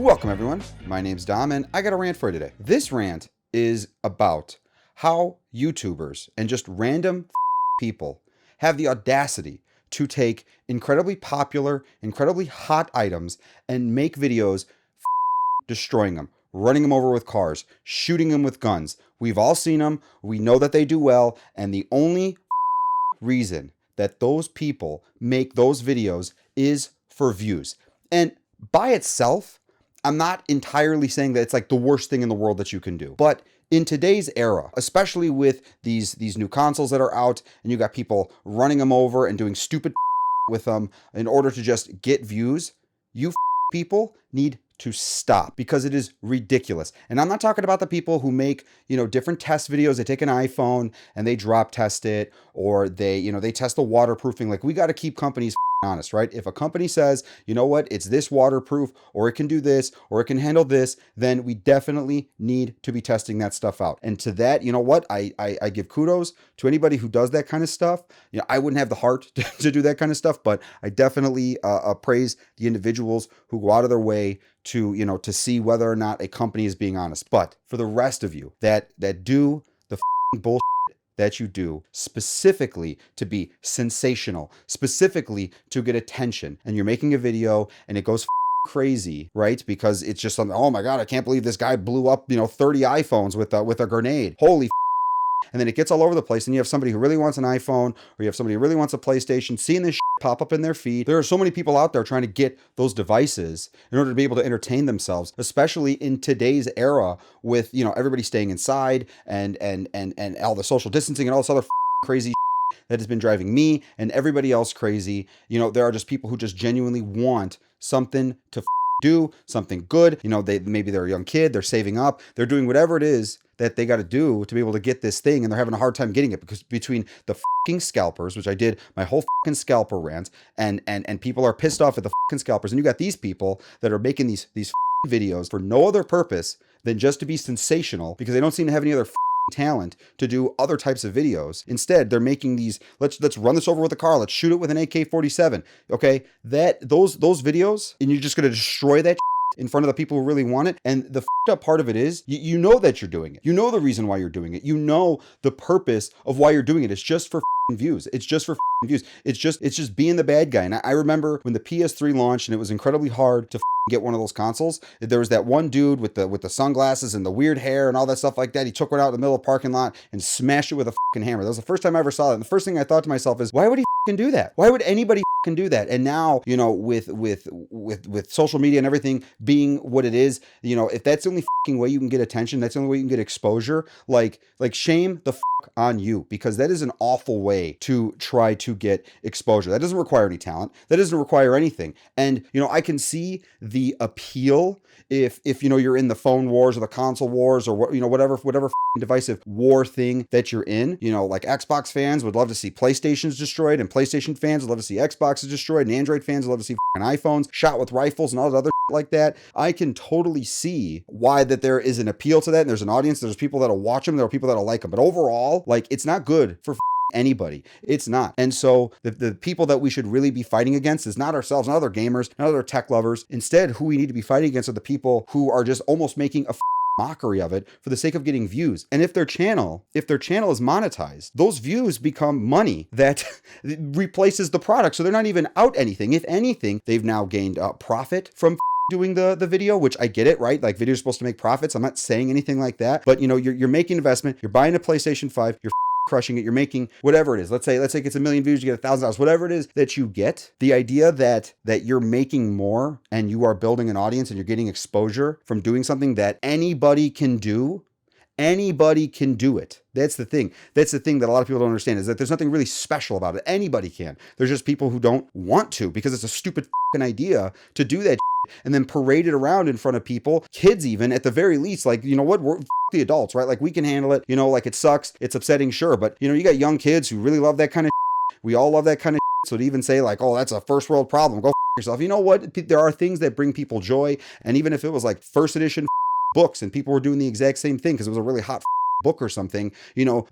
Welcome everyone, my name's Dom and I got a rant for you today. This rant is about how YouTubers and just random people have the audacity to take incredibly popular, incredibly hot items and make videos destroying them, running them over with cars, shooting them with guns. We've all seen them, we know that they do well, and the only reason that those people make those videos is for views. And by itself, I'm not entirely saying that it's like the worst thing in the world that you can do. But in today's era, especially with these new consoles that are out, and you got people running them over and doing stupid with them in order to just get views, you people need to stop because it is ridiculous. And I'm not talking about the people who make, different test videos. They take an iPhone and they drop test it, or they test the waterproofing. Like, we got to keep companies honest, right? If a company says, you know what, it's this waterproof, or it can do this, or it can handle this, then we definitely need to be testing that stuff out. And to that, you know what, I give kudos to anybody who does that kind of stuff. I wouldn't have the heart to do that kind of stuff, but I definitely praise the individuals who go out of their way to see whether or not a company is being honest. But for the rest of you that do the bullshit that you do specifically to be sensational, specifically to get attention, and you're making a video and it goes crazy, right? Because it's just something, oh my God, I can't believe this guy blew up, 30 iPhones with a grenade. Holy and then it gets all over the place, and you have somebody who really wants an iPhone, or you have somebody who really wants a PlayStation, seeing this pop up in their feed. There are so many people out there trying to get those devices in order to be able to entertain themselves, especially in today's era with, everybody staying inside and all the social distancing and all this other crazy that has been driving me and everybody else crazy. There are just people who just genuinely want something to do, something good. Maybe they're a young kid, they're saving up, they're doing whatever it is that they got to do to be able to get this thing, and they're having a hard time getting it because between the scalpers, which I did my whole scalper rant, and people are pissed off at the scalpers, and you got these people that are making these videos for no other purpose than just to be sensational because they don't seem to have any other talent to do other types of videos. Instead, they're making these, let's run this over with a car, let's shoot it with an AK-47. Okay, those videos, and you're just going to destroy that in front of the people who really want it. And the up part of it is, you know that you're doing it. You know the reason why you're doing it. You know the purpose of why you're doing it. It's just for views. It's just for views. It's just being the bad guy. And I remember when the PS3 launched and it was incredibly hard to get one of those consoles. There was that one dude with the sunglasses and the weird hair and all that stuff like that. He took one out in the middle of the parking lot and smashed it with a hammer. That was the first time I ever saw that. And the first thing I thought to myself is, why would he do that? Why would anybody do that? And now, with social media and everything being what it is, if that's the only way you can get attention, that's the only way you can get exposure, like shame the on you, because that is an awful way to try to get exposure. That doesn't require any talent. That doesn't require anything. And, I can see the appeal if you're in the phone wars or the console wars or whatever divisive war thing that you're in. Like Xbox fans would love to see PlayStations destroyed, and PlayStation fans would love to see Xboxes destroyed, and Android fans would love to see iPhones shot with rifles and all that other like that. I can totally see why that there is an appeal to that, and there's an audience, there's people that'll watch them, there are people that'll like them, but overall, it's not good for anybody. It's not. And so the people that we should really be fighting against is not ourselves, not other gamers, not other tech lovers. Instead, who we need to be fighting against are the people who are just almost making a mockery of it for the sake of getting views. And if their channel is monetized, those views become money that replaces the product. So they're not even out anything. If anything, they've now gained profit from doing the video, which I get it, right? Like, videos are supposed to make profits. I'm not saying anything like that, but you're making investment, you're buying a PlayStation 5, you're crushing it, you're making whatever it is. Let's say it gets 1 million views, you get $1,000, whatever it is that you get. The idea that you're making more and you are building an audience and you're getting exposure from doing something that anybody can do. Anybody can do it. That's the thing. That's the thing that a lot of people don't understand, is that there's nothing really special about it. Anybody can. There's just people who don't want to, because it's a stupid idea to do that and then parade it around in front of people, kids even, at the very least. Like, we're the adults, right? Like, we can handle it. Like, it sucks, it's upsetting, sure, but you got young kids who really love that kind of we all love that kind of so to even say like, oh, that's a first world problem, go yourself. You know what? There are things that bring people joy, and even if it was like first edition books and people were doing the exact same thing because it was a really hot book or something,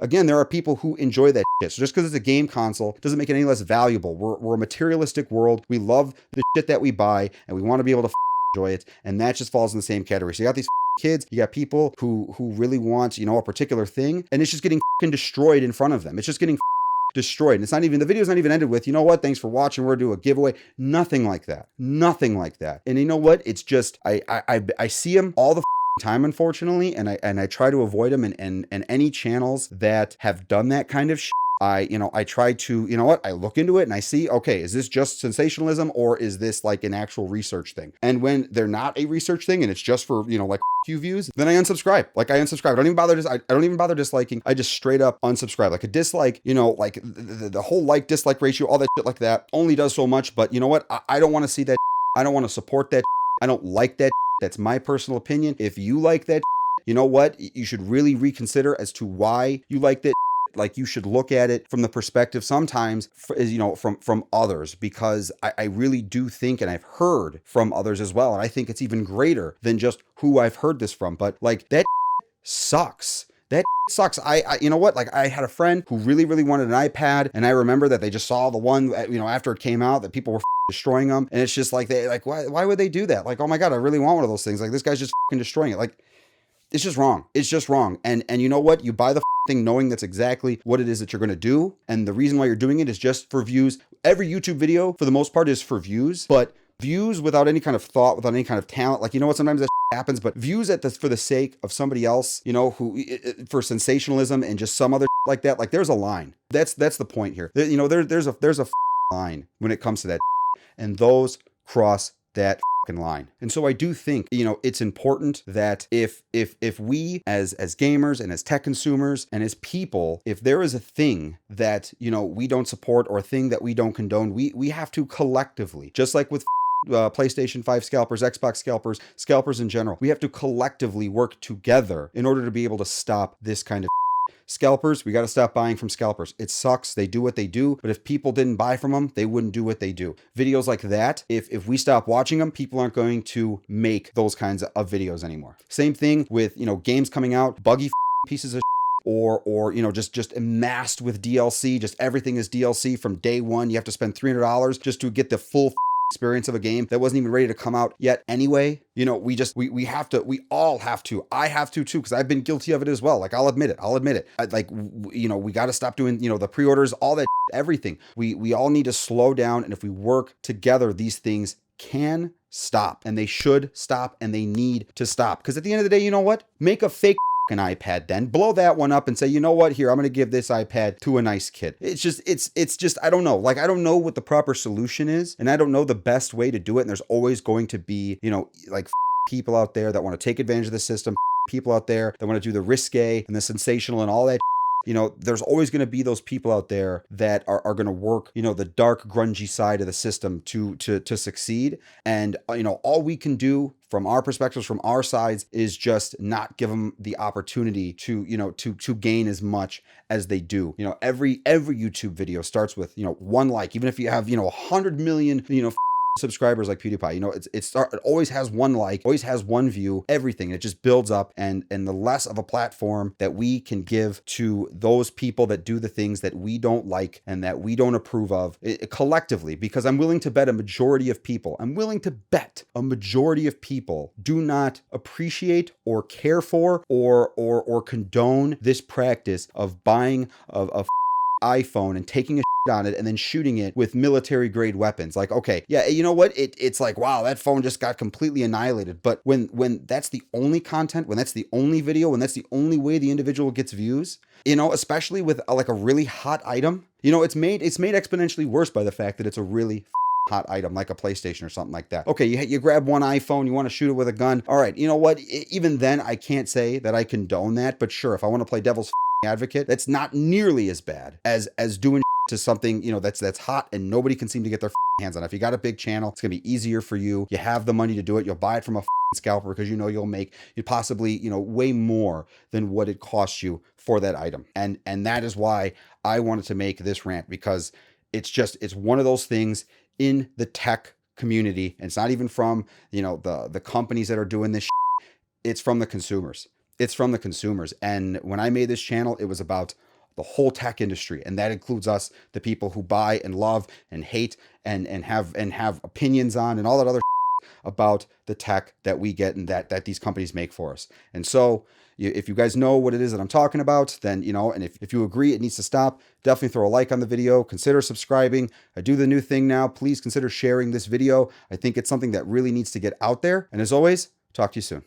again, there are people who enjoy that shit. So just because it's a game console doesn't make it any less valuable. We're a materialistic world. We love the shit that we buy, and we want to be able to enjoy it. And that just falls in the same category. So you got these kids, you got people who really want, a particular thing, and it's just getting destroyed in front of them. It's just getting destroyed. And it's not even, the video's not even ended with, you know what, thanks for watching, we're gonna do a giveaway. Nothing like that. Nothing like that. And you know what? It's just, I see them all the time, unfortunately, and I try to avoid them, and any channels that have done that kind of shit, I try to, I look into it and I see, okay, is this just sensationalism, or is this like an actual research thing? And when they're not a research thing and it's just for, like few views, then I unsubscribe. Like I unsubscribe. I don't even bother disliking. I just straight up unsubscribe. Like a dislike, like the whole like dislike ratio, all that shit like that only does so much. But you know what? I don't want to see that. I don't want to support that. I don't like that. That's my personal opinion. If you like that, you know what? You should really reconsider as to why you like that. Like you should look at it from the perspective sometimes, from others, because I really do think, and I've heard from others as well, and I think it's even greater than just who I've heard this from. But like that sucks. That sucks. You know what? Like I had a friend who really, really wanted an iPad, and I remember that they just saw the one, after it came out, that people were destroying them, and it's just like why would they do that? Like, oh my God, I really want one of those things. Like this guy's just destroying it. Like it's just wrong. It's just wrong. And you know what? You buy the thing knowing that's exactly what it is that you're going to do, and the reason why you're doing it is just for views. Every YouTube video, for the most part, is for views, but views without any kind of thought, without any kind of talent. Like, what? Sometimes that happens, but views for the sake of somebody else, who for sensationalism and just some other like that. Like, there's a line. That's the point here. There's a line when it comes to that, and those cross that line. And so I do think, it's important that if we as gamers and as tech consumers and as people, if there is a thing that, we don't support, or a thing that we don't condone, we have to collectively, just like with PlayStation 5 scalpers, Xbox scalpers in general, we have to collectively work together in order to be able to stop this kind of scalpers. We got to stop buying from scalpers. It sucks. They do what they do, but if people didn't buy from them, they wouldn't do what they do. Videos like that, if we stop watching them, people aren't going to make those kinds of videos anymore. Same thing with, games coming out, buggy pieces of or just amassed with DLC. Just everything is DLC from day one. You have to spend $300 just to get the full experience of a game that wasn't even ready to come out yet anyway. We all have to. I have to too, because I've been guilty of it as well. Like, I'll admit it. We got to stop doing, the pre-orders, all that, everything. We all need to slow down, and if we work together, these things can stop, and they should stop, and they need to stop. Because at the end of the day, you know what? Make a fake an iPad, then blow that one up and say, you know what, here, I'm going to give this iPad to a nice kid. It's just, I don't know. Like, I don't know what the proper solution is, and I don't know the best way to do it. And there's always going to be, people out there that want to take advantage of the system, people out there that want to do the risque and the sensational and all that. There's always going to be those people out there that are going to work, the dark, grungy side of the system to succeed. And, all we can do from our perspectives, from our sides, is just not give them the opportunity to gain as much as they do. Every YouTube video starts with, one like, even if you have, 100 million, subscribers like PewDiePie, it always has one like, always has one view, everything. It just builds up, and the less of a platform that we can give to those people that do the things that we don't like and that we don't approve of collectively, because I'm willing to bet a majority of people do not appreciate or care for or condone this practice of buying a iPhone and taking a on it and then shooting it with military grade weapons. Like, okay, yeah, you know what? It's like, wow, that phone just got completely annihilated. But when that's the only content, when that's the only video, when that's the only way the individual gets views, especially with like a really hot item, it's made exponentially worse by the fact that it's a really hot item like a PlayStation or something like that. Okay, you grab one iPhone, you want to shoot it with a gun. All right, you know what? Even then, I can't say that I condone that. But sure, if I want to play devil's advocate, that's not nearly as bad as doing to something, that's hot and nobody can seem to get their hands on. If you got a big channel, it's gonna be easier for you. You have the money to do it. You'll buy it from a scalper because you'll make possibly way more than what it costs you for that item. And that is why I wanted to make this rant, because it's one of those things in the tech community, and it's not even from the companies that are doing this. It's from the consumers. And when I made this channel, it was about the whole tech industry, and that includes us, the people who buy and love and hate and have opinions on and all that other about the tech that we get and that these companies make for us. And so if you guys know what it is that I'm talking about, then, and if you agree it needs to stop, definitely throw a like on the video, consider subscribing. I do the new thing now. Please consider sharing this video. I think it's something that really needs to get out there. And as always, talk to you soon.